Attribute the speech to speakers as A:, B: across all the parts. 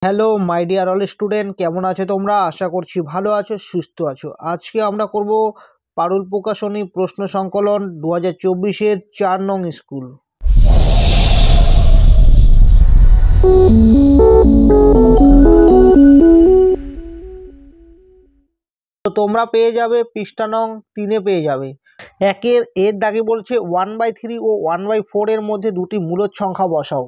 A: Hello my dear all student, কেমন আছো তোমরা? আশা করছি ভালো আছো, সুস্থ আছো। আজকে আমরা করব পারুল প্রকাশনী প্রশ্ন সংকলন 2024-এর 4 নং স্কুল। তো তোমরা পেয়ে যাবে পৃষ্ঠা নং 3-এ পেয়ে যাবে। এর দাগে বলছে 1/3 ও 1/4 এর মধ্যে দুটি মূলদ সংখ্যা বসাও।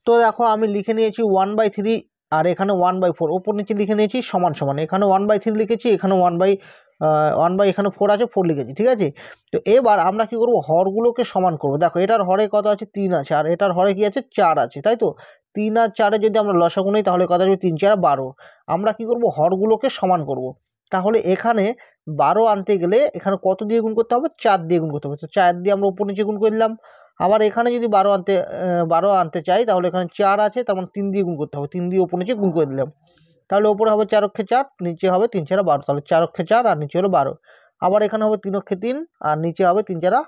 A: তো দেখো আমি লিখে নিয়েছি 1/3 আর এখানে 1/4, ওপর নিচে লিখে নিয়েছি সমান সমান। এখানে 1/3 লিখেছি, এখানে 1/1 এখানে 4 আছে, 4 লিখেছি, ঠিক আছে। তো এবার আমরা কি করব, হরগুলোকে সমান করব। দেখো এটার হরে কত আছে, 3 আছে, আর এটার হরে কি আছে, 4 আছে, তাই তো। 3 আর 4-এ যদি আমরা লসাগু নিই তাহলে কত আসবে, 3 4 12। আমরা কি করব, হরগুলোকে সমান করব। তাহলে এখানে 12 আনতে গেলে এখানে কত দিয়ে গুণ করতে হবে, 4 দিয়ে গুণ করতে হবে। তো 4 দিয়ে আমরা উপর নিচে গুণ করে দিলাম। আবার এখানে যদি 12 আনতে চাই তাহলে এখানে 4 আছে, তেমন 3 দিয়ে গুণ করতে হবে। 3 দিয়ে উপর নিচে গুণ করে দিলাম, তাহলে ওপরে হবে 4 অক্ষে 4, নিচে হবে 3 4 12। তাহলে 4 অক্ষে 4 আর নিচে হলো 12। আবার এখানে হবে 3 অক্ষে 3 আর নিচে হবে 3 4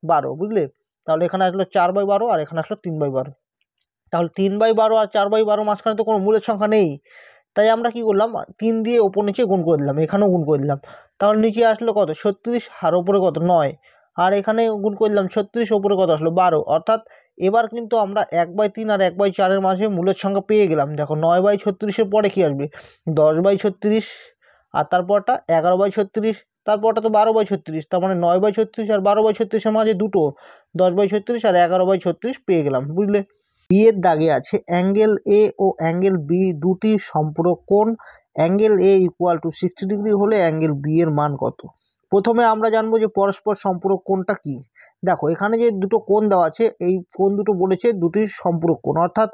A: 12, বুঝলে। তাহলে এখানে আসলো 4/12 আর এখানে আসলো 3/12। তাহলে 3/12 আর 4/12 মাঝখানে তো কোনো মূলের সংখ্যা নেই, তাই আমরা কি করলাম, 3 দিয়ে ওপর নিচে গুণ করে দিলাম, এখানেও গুণ করে দিলাম। তাহলে নিচে আসলো কত, 36, আর ওপরে কত, 9। আর এখানে গুণ করে দিলাম 36, ওপরে কত আসলো 12। অর্থাৎ এবার কিন্তু আমরা 1/3 আর 1/4 এর মাঝে মূলের সংখ্যা পেয়ে গেলাম। দেখো 9/36-এর পরে কি আসবে, 10/36, আর তারপরটা 11/36, তারপরটা তো 12/36। তার মানে 9/36 আর 12/36-এর মাঝে দুটো, 10/36 আর 11/36 পেয়ে গেলাম, বুঝলে। বি এর দাগে আছে অ্যাঙ্গেল এ ও অ্যাঙ্গেল বি দুটি সম্পূরক কোণ। Angle A equal to 60 degree হলে অ্যাঙ্গেল বি এর মান কত? প্রথমে আমরা জানবো যে পরস্পর সম্পূরক কোণটা কি। দেখো এখানে যে দুটো কোণ দেওয়া আছে, এই কোণ দুটো বলেছে দুটি সম্পূরক কোণ, অর্থাৎ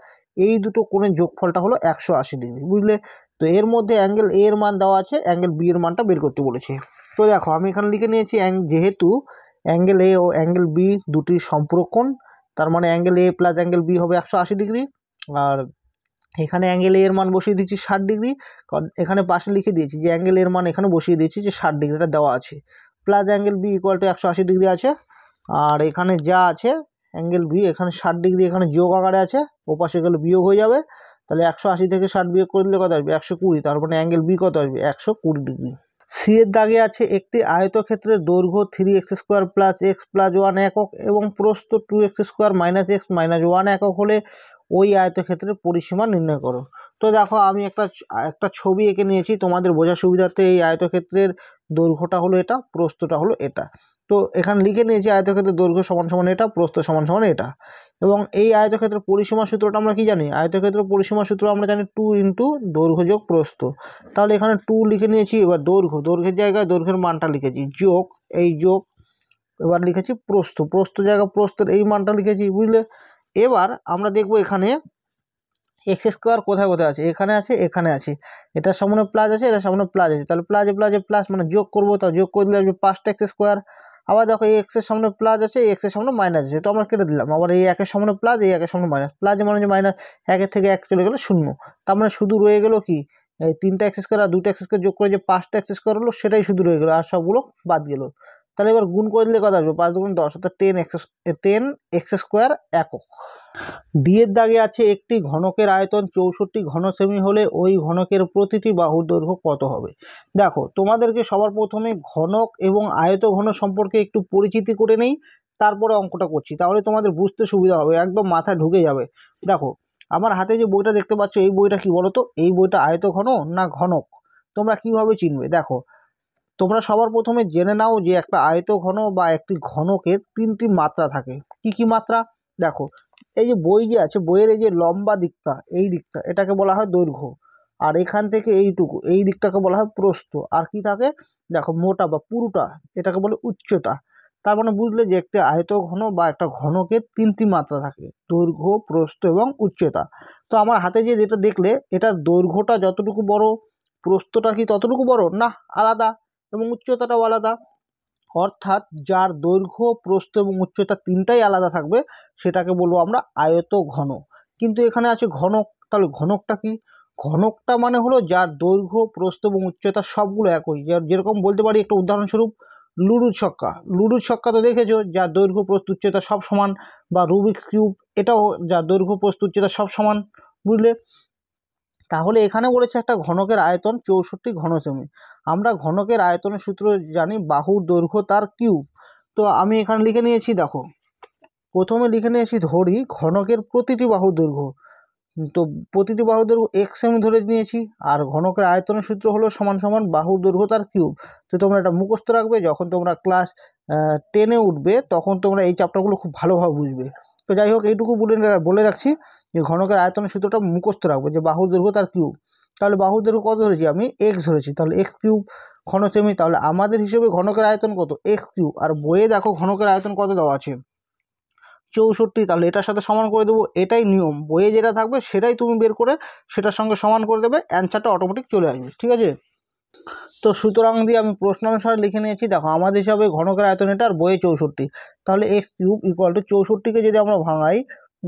A: এই দুটো কোণের যোগফলটা হলো 180 ডিগ্রি, বুঝলে। তো এর মধ্যে অ্যাঙ্গেল এ এর মান দেওয়া আছে, অ্যাঙ্গেল বি এর মানটা বের করতে বলেছে। তো দেখো আমি এখানে লিখে নিয়েছি, যেহেতু অ্যাঙ্গেল এ ও অ্যাঙ্গেল বি দুটি সম্পূরক কোণ, তার মানে angle A plus angle B হবে 180 ডিগ্রি। আর এখানে অ্যাঙ্গেল এ এর মান বসিয়ে দিচ্ছি 60 ডিগ্রি, কারণ এখানে পাশে লিখে দিয়েছি যে অ্যাঙ্গেল এর মান এখানে বসিয়ে দিয়েছি যে 60 ডিগ্রিটা দেওয়া আছে, plus angle B equal to 180 degree আছে। আর এখানে যা আছে অ্যাঙ্গেল বি, এখানে 60 ডিগ্রি এখানে যোগ আকারে আছে, ওপাশে গেলে বিয়োগ হয়ে যাবে। তাহলে 180 থেকে 60 বিয়োগ করে দিলে কত আসবে, 120। তার মানে অ্যাঙ্গেল বি কত আসবে, 120 ডিগ্রি। সি এর দাগে আছে একটি আয়তক্ষেত্রের দৈর্ঘ্য 3x² প্লাস x প্লাস 1 একক এবং প্রস্থ 2x² মাইনাস x মাইনাস 1 একক হলে ওই আয়তক্ষেত্রের পরিসীমা নির্ণয় করো। তো দেখো আমি একটা ছবি এঁকে নিয়েছি তোমাদের বোঝার সুবিধার্থে। এই আয়তক্ষেত্রের দৈর্ঘ্যটা হলো এটা, প্রস্থটা হলো এটা। তো এখানে লিখে নিয়েছি আয়তক্ষেত্রের দৈর্ঘ্য সমান সমান এটা, প্রস্থ সমান সমান এটা। এবং এই আয়তক্ষেত্রের পরিসীমা সূত্রটা আমরা কি জানি, আয়তক্ষেত্রের পরিসীমা সূত্র আমরা জানি 2 ইন্টু দৈর্ঘ্য যোগ প্রস্থ। তাহলে এখানে 2 লিখে নিয়েছি। এবার দৈর্ঘ্যের জায়গায় দৈর্ঘ্যের মানটা লিখেছি, যোগ এই যোগ, এবার লিখেছি প্রস্থ জায়গায় প্রস্থের এই মানটা লিখেছি, বুঝলে। এবার আমরা দেখব এখানে x² কোথায় কোথায় আছে, এখানে আছে, এখানে আছে, এটার সামনে প্লাস আছে, এটার সামনে প্লাস আছে। তাহলে প্লাসে প্লাসে প্লাস মানে যোগ করবো, তা যোগ করে দিলে আসবে 5x²। আবার দেখো এই এক্সের সামনে প্লাস আছে, এই এক্সের সামনে মাইনাস আছে, তো আমরা কেটে দিলাম। আবার এই একের সামনে প্লাস, এই একের সামনে মাইনাস, প্লাস মানে যে মাইনাস, একের থেকে এক চলে গেলো 0। তার মানে শুধু রয়ে গেল কি, এই 3x² আর 2x² যোগ করে যে 5x² হলো সেটাই শুধু রয়ে গেলো, আর সবগুলো বাদ গেল। তাহলে এবার গুণ করে দিলে কত আসবে, 5 × 10 অর্থাৎ 10x² একক। ডি এর দাগে আছে একটি ঘনকের আয়তন 64 ঘন সেমি হলে ওই ঘনকের প্রতিটি বাহুর দৈর্ঘ্য কত হবে। দেখো তোমাদেরকে সবার প্রথমে ঘনক এবং আয়ত ঘন সম্পর্কে একটু পরিচিতি করে নেই, তারপরে অঙ্কটা করছি, তাহলে তোমাদের বুঝতে সুবিধা হবে, একদম মাথায় ঢুকে যাবে। দেখো আমার হাতে যে বইটা দেখতে পাচ্ছ, এই বইটা কি বলো তো, এই বইটা আয়ত ঘন না ঘনক, তোমরা কিভাবে চিনবে? দেখো তোমরা সবার প্রথমে জেনে নাও যে একটা আয়ত ঘন বা একটি ঘনকের 3টি মাত্রা থাকে। কি কি মাত্রা? দেখো এই যে বই যে আছে, বইয়ের এই যে লম্বা দিকটা, এই দিকটা এটাকে বলা হয় দৈর্ঘ্য, আর এখান থেকে এইটুকু এই দিকটাকে বলা হয় প্রস্থ। আর কি থাকে দেখো, মোটা বা পুরোটা এটাকে বলে উচ্চতা। তার মানে বুঝলে যে একটা আয়ত ঘন বা একটা ঘনকের 3টি মাত্রা থাকে, দৈর্ঘ্য, প্রস্থ এবং উচ্চতা। তো আমার হাতে যে যেটা দেখলে, এটার দৈর্ঘ্যটা যতটুকু বড়, প্রস্থটা কি ততটুকু বড় না, আলাদা, এবং উচ্চতাটাও আলাদা। অর্থাৎ যার দৈর্ঘ্য, প্রস্থ এবং উচ্চতা তিনটাই আলাদা থাকবে সেটাকে বলবো আমরা আয়ত ঘন। কিন্তু এখানে আছে ঘনক, তাহলে ঘনকটা কি? ঘনকটা মানে হলো যার দৈর্ঘ্য, প্রস্থ এবং উচ্চতা সবগুলো একই। যেরকম বলতে পারি একটা উদাহরণস্বরূপ, লুডো ছক্কা তো দেখেছো, যার দৈর্ঘ্য, প্রস্থ, উচ্চতা সব সমান। বা রুবিক্স কিউব, এটাও যার দৈর্ঘ্য, প্রস্থ, উচ্চতা সব সমান, বুঝলে। তাহলে এখানে বলেছে একটা ঘনকের আয়তন 64 ঘনসেমি। আমরা ঘনকের আয়তনের সূত্র জানি, বাহুর দৈর্ঘ্য তার কিউব। তো আমি এখানে লিখে নিয়েছি, দেখো প্রথমে লিখে নিয়েছি ধরি ঘনকের প্রতিটি বাহুর দৈর্ঘ্য। তো প্রতিটি বাহুর দৈর্ঘ্য এক্স সেমি ধরে নিয়েছি, আর ঘনকের আয়তনের সূত্র হলো সমান সমান বাহুর দৈর্ঘ্য তার কিউব। তো তোমরা এটা মুখস্থ রাখবে, যখন তোমরা ক্লাস 10-এ উঠবে তখন তোমরা এই চ্যাপ্টারগুলো খুব ভালোভাবে বুঝবে। তো যাই হোক, এইটুকু বলে রাখছি যে ঘনকের আয়তনের সূত্রটা মুখস্থ রাখবে, যে বাহুর দৈর্ঘ্য তার কিউব। তাহলে বাহুর দৈর্ঘ্য কত ধরেছি আমি? এক্স ধরেছি, তাহলে এক্স কিউব ঘনসেমি। তাহলে আমাদের হিসেবে ঘনকের আয়তন কত? X cube. আর বইয়ে দেখো ঘনকের আয়তন কত দেওয়া আছে? 64। তাহলে এটার সাথে সমান করে দেবো, এটাই নিয়ম, বইয়ে যেটা থাকবে সেটাই তুমি বের করে সেটার সঙ্গে সমান করে দেবে, অ্যান্সারটা অটোমেটিক চলে আসবে, ঠিক আছে? তো সুতরাং দিয়ে আমি প্রশ্ন অনুসারে লিখে নিয়েছি, দেখো আমাদের হিসাবে ঘনকের আয়তন এটা, আর বইয়ে 64। তাহলে এক্স কিউব ইকুয়াল টু 64কে যদি আমরা ভাঙাই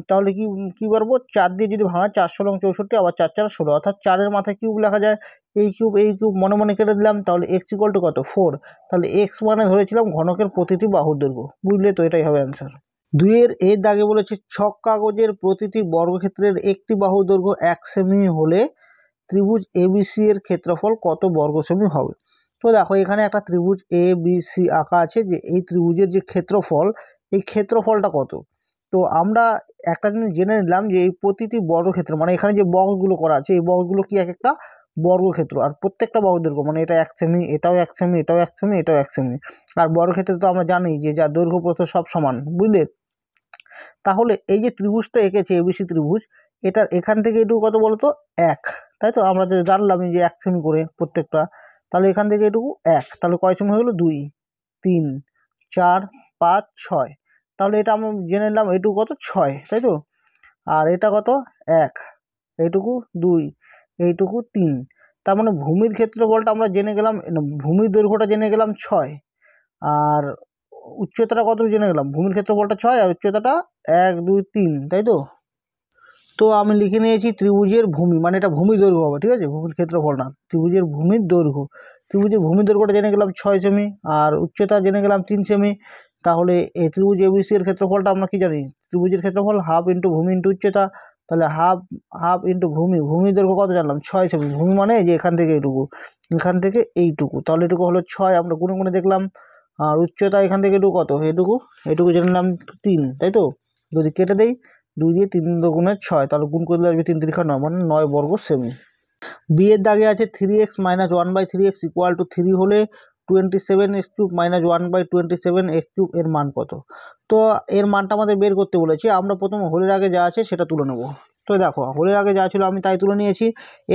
A: তাহলে কি পারবো? 4 দিয়ে যদি ভাঙাই 4 ষোলো 64, আবার 4 4 16, অর্থাৎ 4-এর মাথায় কিউব লেখা যায়। এই কিউব মনে মনে কেটে দিলাম, তাহলে এক্স ইকুয়াল টু কত? 4। তাহলে এক্স মানে ধরেছিলাম ঘনকের প্রতিটি বাহুর দৈর্ঘ্য, বুঝলে? তো এটাই হবে অ্যান্সার। 2-এর দাগে বলেছে ছক কাগজের প্রতিটি বর্গক্ষেত্রের একটি বাহুর দৈর্ঘ্য 1 সেমি হলে ত্রিভুজ এবিসি এর ক্ষেত্রফল কত বর্গ সেমি হবে? তো দেখো এখানে একটা ত্রিভুজ এবিসি আঁকা আছে, যে এই ত্রিভুজের যে ক্ষেত্রফল, এই ক্ষেত্রফলটা কত? তো আমরা একটা জিনিস জেনে নিলাম, যে এই প্রতিটি বর্গক্ষেত্র মানে এখানে যে বক্সগুলো করা আছে, এই বক্সগুলো কি এক একটা বর্গক্ষেত্র, আর প্রত্যেকটা বাহুর দৈর্ঘ্য মানে এটা 1 সেমি, এটাও 1 সেমি, এটাও 1 সেমি, এটাও 1 সেমি। আর বর্গক্ষেত্রে তো আমরা জানি যে যার দৈর্ঘ্য প্রস্থ সব সমান, বুঝলে? তাহলে এই যে ত্রিভুজটা এঁকেছে এবিসি ত্রিভুজ, এটার এখান থেকে এটুকু কত বলতো? 1, তাই তো? আমরা যে জানলাম যে 1 সেমি করে প্রত্যেকটা, তাহলে এখান থেকে এটুকু 1, তাহলে কয় সেমি হয়ে গেলো? 2, 3, 4, 5, 6। তাহলে এটা আমরা জেনে নিলাম এটুকু কত? 6, তাই তো? আর এটা কত? 1, এইটুকু 2, এইটুকু 3। তার মানে ভূমির ক্ষেত্রফলটা আমরা জেনে গেলাম, ভূমির দৈর্ঘ্যটা জেনে গেলাম 6, আর উচ্চতাটা কত জেনে গেলাম? ভূমির ক্ষেত্রফলটা 6 আর উচ্চতাটা 1 2 3, তাই তো? তো আমি লিখে নিয়েছি ত্রিভুজের ভূমি, মানে এটা ভূমি দৈর্ঘ্য হবে, ঠিক আছে? ভূমির ক্ষেত্রফল না, ত্রিভুজের ভূমির দৈর্ঘ্য। ত্রিভুজের ভূমির দৈর্ঘ্যটা জেনে গেলাম 6 সেমি, আর উচ্চতা জেনে গেলাম 3 সেমি। তাহলে এই ত্রিভুজ এবিসি এর ক্ষেত্রফলটা আমরা কি জানি? ত্রিভুজের ক্ষেত্রফল হাফ ইন্টু ভূমি ইন্টু উচ্চতা। তাহলে হাফ ইন্টু ভূমির দৈর্ঘ্য কত জানলাম? 6 সেমি। ভূমি মানে এই যে এখান থেকে এইটুকু, এখান থেকে এইটুকু, তাহলে এটুকু হলো 6, আমরা গুনে গুনে দেখলাম। আর উচ্চতা এখান থেকে এটুকু কত? এটুকু জেনে নিলাম 3, তাই তো? যদি কেটে দেই 2 দিয়ে 3 দুগুণে 6, তাহলে গুণ করলে আসবে 3 3 9, মানে 9 বর্গ সেমি। এর দাগে আছে 3x - 1/3x ইকুয়াল টু 3 হলে 27x³ - 1/27x³ এর মান কত? তো এর মানটা আমাদের বের করতে বলেছে, আমরা প্রথমে হোলের আগে যা আছে সেটা তুলে নেব। তো দেখো হোলের আগে যা ছিল আমি তাই তুলে নিয়েছি।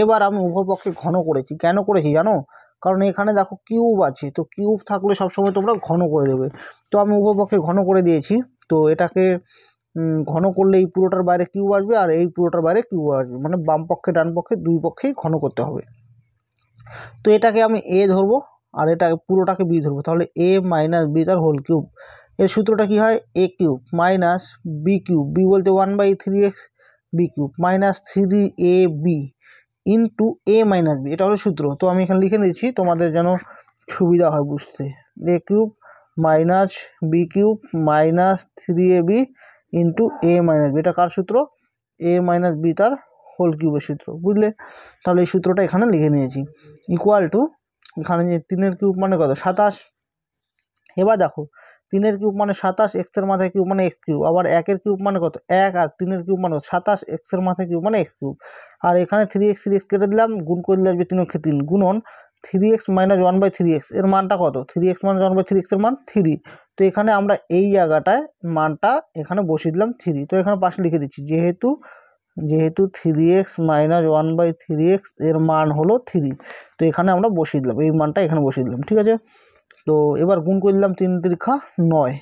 A: এবার আমি উভয়পক্ষে ঘন করেছি। কেন করেছি জানো? কারণ এখানে দেখো কিউব আছে, তো কিউব থাকলে সবসময় তোমরা ঘন করে দেবে। তো আমি উভয়পক্ষে ঘন করে দিয়েছি। তো এটাকে ঘন করলে এই পুরোটার বাইরে কিউব আসবে, আর এই পুরোটার বাইরে কিউব আসবে, মানে বাম পক্ষে ডান পক্ষে দুই পক্ষেই ঘন করতে হবে। তো এটাকে আমি এ ধরবো, আর এটা পুরোটাকে বি ধরবো। তাহলে এ মাইনাস বি তার হোল কিউব। এর সূত্রটা কি হয়? A cube minus B cube, B বলতে 1/3x, B cube minus 3ab into A minus B, এটা হলো সূত্র। তো আমি এখানে লিখে নিচ্ছি তোমাদের যেন সুবিধা হয় বুঝতে। A cube minus B cube minus 3ab into A minus B, এটা কার সূত্র? এ মাইনাস বি তার হোল কিউবের সূত্র, বুঝলে? তাহলে এই সূত্রটা এখানে লিখে নিয়েছি। ইকুয়াল টু এখানে যে 3-এর কিউব মানে কত? 27। এবার দেখো 3-এর কিউব মানে 27, এক্সের মাথায় কিউব মানে এক্স কিউব, আবার 1-এর কিউব মানে কত? 1, আর 3-এর কিউব মানে 27, এক্সের মাথায় কিউব মানে এক্স কিউব। আর এখানে 3x কেটে দিলাম, গুণ করে দিলে আসবে 3 3 গুণন 3x - 1/3x এর মানটা কত? 3x - 1/3x এর মান 3। তো এখানে আমরা এই জায়গাটায় মানটা এখানে বসিয়ে দিলাম 3। তো এখানে পাশে লিখে দিচ্ছি, যেহেতু 3x - 1/3x এর মান হলো 3। তো এখানে আমরা বসিয়ে দিলাম, এই মানটা এখানে বসিয়ে দিলাম, ঠিক আছে? তো এবার গুণ করে দিলাম 3 3 9।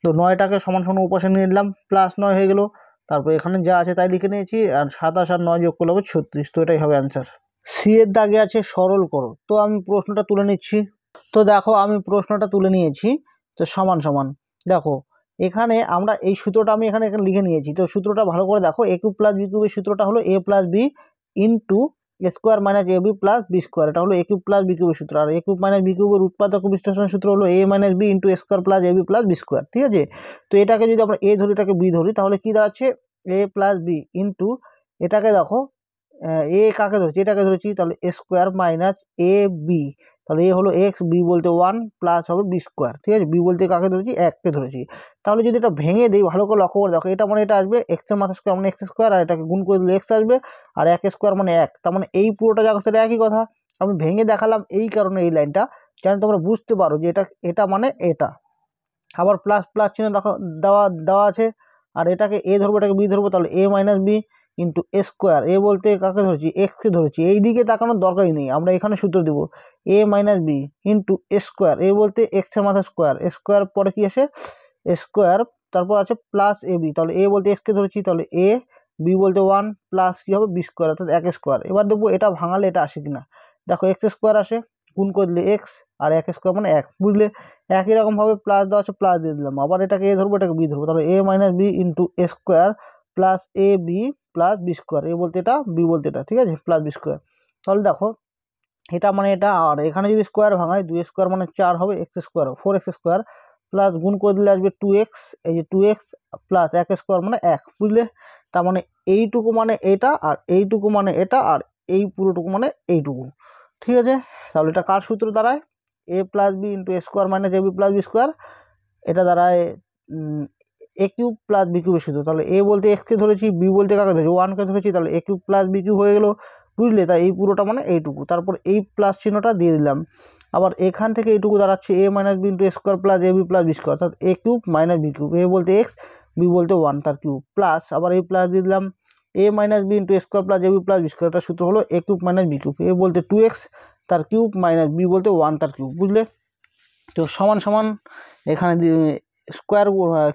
A: তো 9টাকে সমান সমান উপাশে নিয়ে নিলাম, প্লাস 9 হয়ে গেল। তারপর এখানে যা আছে তাই লিখে নিয়েছি, আর 27 আর 9 যোগ করলে হবে 36। তো এটাই হবে অ্যান্সার। এর দাগে আছে সরল করো। তো আমি প্রশ্নটা তুলে নিচ্ছি। তো দেখো আমি প্রশ্নটা তুলে নিয়েছি। তো সমান সমান দেখো এখানে আমরা এই সূত্রটা আমি এখানে লিখে নিয়েছি। তো সূত্রটা ভালো করে দেখো, এ কিউব প্লাস বি কিউবের সূত্রটা হলো এ plus B into A square minus A B plus B square, এটা হলো এ কিউব প্লাস বি কিউবের সূত্র। আর এ কিউব মাইনাস বি কিউবের উৎপাদক বিশ্লেষণ সূত্র হলো এ minus B into A square plus A B plus B square, ঠিক আছে? তো এটাকে যদি আমরা এ ধরি, এটাকে বি ধরি, তাহলে কি দাঁড়াচ্ছে? এ প্লাস বি ইন্টু এটাকে দেখো এ কাকে ধরেছি, এটাকে ধরেছি, তাহলে এ স্কোয়ার মাইনাস এ বি, তাহলে এ হলো এক্স, বি বলতে 1 প্লাস হবে বি স্কোয়ার, ঠিক আছে। বি বলতে কাকে ধরেছি, এককে ধরেছি। তাহলে যদি এটা ভেঙে দিই, ভালো করে লক্ষ্য করে দেখো, এটা মানে এটা আসবে এক্সের মাথা স্কোয়ার মানে এক্স স্কোয়ার, আর এটাকে গুণ করে দিলে এক্স আসবে, আর এক স্কোয়ার মানে এক, তার মানে এই পুরোটা জায়গা সেটা একই কথা। আমি ভেঙে দেখালাম এই কারণে এই লাইনটা, যেন তোমরা বুঝতে পারো যে এটা মানে এটা। আবার প্লাস প্লাস চিহ্ন দেখো দেওয়া দেওয়া আছে, আর এটাকে এ ধরবো, এটাকে বি ধরবো, তাহলে A minus B into A square. এ বলতে কাকে ধরেছি, এক্সকে ধরেছি, এই দিকে তাকানোর দরকারই নেই, আমরা এখানে সূত্র দেবো এ minus B into A square. এ বলতে এক্সের মাথা স্কোয়ার, এ স্কোয়ার পরে কি আসে এ স্কোয়ার, তারপর আছে প্লাস এ বি, তাহলে এ বলতে এক্সকে ধরেছি, তাহলে এ, বি বলতে 1 প্লাস কী হবে বি স্কোয়ার, অর্থাৎ এক স্কোয়ার। এবার দেখবো এটা ভাঙালে এটা আসে কিনা, দেখো এক্স স্কোয়ার আসে, গুণ করে দিলে এক্স, আর এক স্কোয়ার মানে এক, বুঝলে। একই রকমভাবে প্লাস দেওয়া আছে, প্লাস দিয়ে দিলাম, আবার এটাকে এ ধরবো, এটাকে বি ধরবো, তাহলে A minus B into A square plus A B plus B square. এ বলতে এটা, বি বলতে এটা, ঠিক আছে, প্লাস বি স্কোয়ার। তাহলে দেখো এটা মানে এটা, আর এখানে যদি স্কোয়ার ভাঙায়, 2 স্কোয়ার মানে 4 হবে, x square 4x square plus গুণ করে দিলে আসবে 2x, এই যে 2x প্লাস এক স্কোয়ার মানে এক, বুঝলে। তার মানে এইটুকু মানে এটা, আর এইটুকু মানে এটা, আর এই পুরোটুকু মানে এইটুকু, ঠিক আছে। তাহলে এটা কার সূত্র দাঁড়ায়, এ plus B into A square minus A B plus B square, এটা দাঁড়ায় এ কিউব প্লাস বি কিউবের সূত্র। তাহলে এ বলতে এক্সকে ধরেছি, বি বলতে কাকে ধরেছি, 1কে ধরেছি, তাহলে এ কিউব প্লাস বি কিউব হয়ে গেলো, বুঝলে। তাই এই পুরোটা মানে এইটুকু, তারপর এই প্লাস চিহ্নটা দিয়ে দিলাম। আবার এখান থেকে এইটুকু দাঁড়াচ্ছে এ minus B into A square plus A B plus B square, অর্থাৎ এ কিউব মাইনাস বি কিউব। এ বলতে এক্স, বি বলতে 1 তার কিউব, প্লাস আবার এই প্লাস দিয়ে দিলাম এ minus B into A square plus A B plus B square, এটার সূত্র হলো এ কিউব মাইনাস বি কিউব। এ বলতে 2x তার কিউব মাইনাস বি বলতে 1 তার কিউব, বুঝলে। তো সমান সমান এখানে স্কোয়ার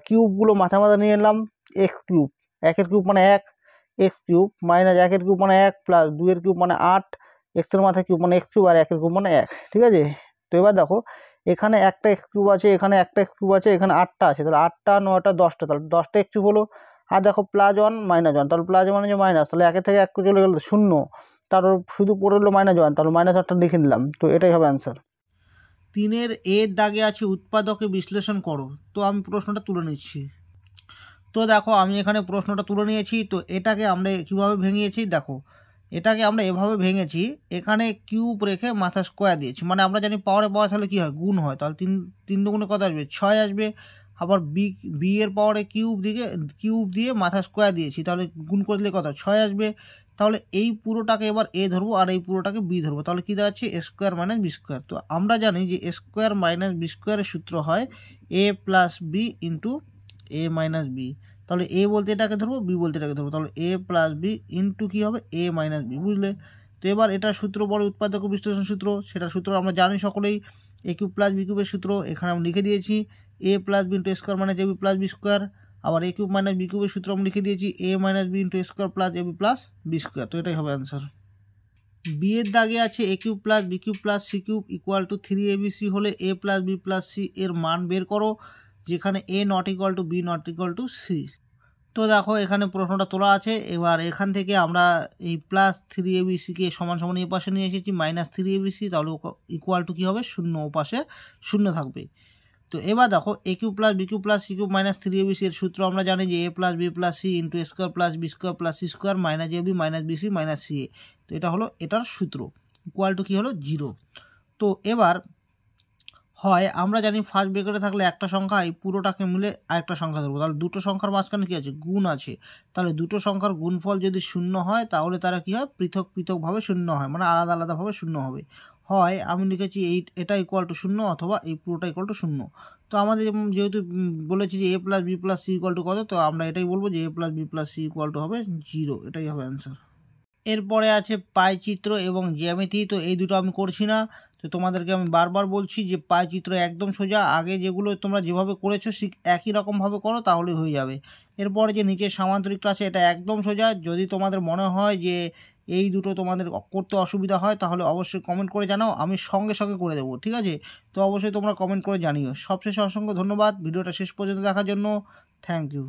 A: কিউবগুলো মাথা মাথা নিয়ে এলাম, এক্স কিউব, একের কিউব মানে এক, এক্স কিউব মাইনাস একের কিউব মানে এক প্লাস 2 এর কিউব মানে 8, এক্সের মাথায় কিউব মানে এক্স কিউব, আর একের কিউব মানে এক, ঠিক আছে। তো এবার দেখো এখানে একটা এক্স কিউব আছে, এখানে একটা এক্স কিউব আছে, এখানে 8টা আছে, তাহলে 8টা 9টা 10টা, তাহলে 10টা এক্স কিউব হলো। আর দেখো প্লাস 1 মাইনাস 1, তাহলে প্লাস মানে যে মাইনাস, তাহলে একের থেকে এক চলে গেল 0, তারপর শুধু পড়ে হলো মাইনাস 1, তাহলে মাইনাস 1টা লিখে নিলাম। তো এটাই হবে অ্যান্সার। 3-এর এর দাগে আছে উৎপাদকে বিশ্লেষণ করো। তো আমি প্রশ্নটা তুলে নিচ্ছি। তো দেখো আমি এখানে প্রশ্নটা তুলে নিয়েছি। তো এটাকে আমরা কীভাবে ভেঙেছি, দেখো এটাকে আমরা এভাবে ভেঙেছি, এখানে কিউব রেখে মাথা স্কোয়ার দিয়েছি, মানে আমরা জানি পাওয়ারে পাওয়ার তাহলে কী হয়, গুণ হয়, তাহলে 3 দুগুণে কত আসবে 6 আসবে। আবার বি এর পাওয়ারে কিউব দিয়ে মাথা স্কোয়ার দিয়েছি, তাহলে গুণ করে দিলে কত 6 আসবে। তাহলে এই পুরোটাকে এবার এ ধরবো, আর এই পুরোটাকে বি ধরবো, তাহলে কী দাঁড়াচ্ছে এ স্কোয়ার মাইনাস বি স্কোয়ার। তো আমরা জানি যে এ স্কোয়ার মাইনাস বি স্কোয়ারের সূত্র হয় এ plus B into A minus B. তাহলে এ বলতে এটাকে ধরবো, বি বলতে এটাকে ধরবো, তাহলে এ প্লাস বি ইন্টু কী হবে এ মাইনাস বি, বুঝলে। তো এবার এটা সূত্র বড় উৎপাদক বিশ্লেষণ সূত্র, সেটা সূত্র আমরা জানি সকলেই, এ কিউব প্লাস বি কিউবের সূত্র এখানে আমরা লিখে দিয়েছি, এ plus B into A square minus A B plus B square. আবার এ কিউব মাইনাস বি কিউবের সূত্র আমরা লিখে দিয়েছি A minus B into A square plus A B plus B square. তো এটাই হবে অ্যান্সার। বি এর দাগে আছে A cube plus B cube plus C cube equal to 3abc হলে A plus B plus C এর মান বের করো, যেখানে A not equal to B not equal to C. তো দেখো এখানে প্রশ্নটা তোলা আছে, এবার এখান থেকে আমরা এই প্লাস 3abcকে সমান সমান এ পাশে নিয়ে এসেছি মাইনাস 3abc, তাহলে ইকুয়াল টু কী হবে 0, ও পাশে 0 থাকবে। তো এবার দেখো A cube plus B cube plus C cube minus 3abc এর সূত্র আমরা জানি যে A plus B plus C into A square plus B square plus C square minus A B minus B C minus C A. তো এটা হলো এটার সূত্র, ইকুয়াল টু কী হলো 0। তো এবার হয় আমরা জানি ফার্স্ট ব্র্যাকেটে থাকলে একটা সংখ্যা, এই পুরোটাকে মিলে আরেকটা সংখ্যা ধরবো, তাহলে দুটো সংখ্যার মাঝখানে কী আছে গুণ আছে, তাহলে দুটো সংখ্যার গুণফল যদি 0 হয় তাহলে তারা কী হয় পৃথক পৃথকভাবে 0 হয়, মানে আলাদা আলাদাভাবে 0 হবে। হয় আমি লিখেছি এটা ইকুয়াল টু 0, অথবা এই পুরোটা ইকুয়াল টু 0। তো আমাদের যেহেতু বলেছি যে A plus B plus C equal to কত, তো আমরা এটাই বলবো যে A plus B plus C equal to হবে 0, এটাই হবে অ্যান্সার। এরপরে আছে পাইচিত্র এবং জ্যামিতি। তো এই দুটো আমি করছি না, তো তোমাদেরকে আমি বারবার বলছি যে পাইচিত্র একদম সোজা, আগে যেগুলো তোমরা যেভাবে করেছো একই রকমভাবে করো তাহলেই হয়ে যাবে। এরপরে যে নিচের সামান্তরিকটা আছে এটা একদম সোজা, যদি তোমাদের মনে হয় যে এই দুটো তোমাদের করতে অসুবিধা হয় তাহলে অবশ্যই কমেন্ট করে জানাও, আমি সঙ্গে সঙ্গে করে দেবো, ঠিক আছে। তো অবশ্যই তোমরা কমেন্ট করে জানিও। সবশেষে অসংখ্য ধন্যবাদ ভিডিওটা শেষ পর্যন্ত দেখার জন্য, থ্যাংক ইউ।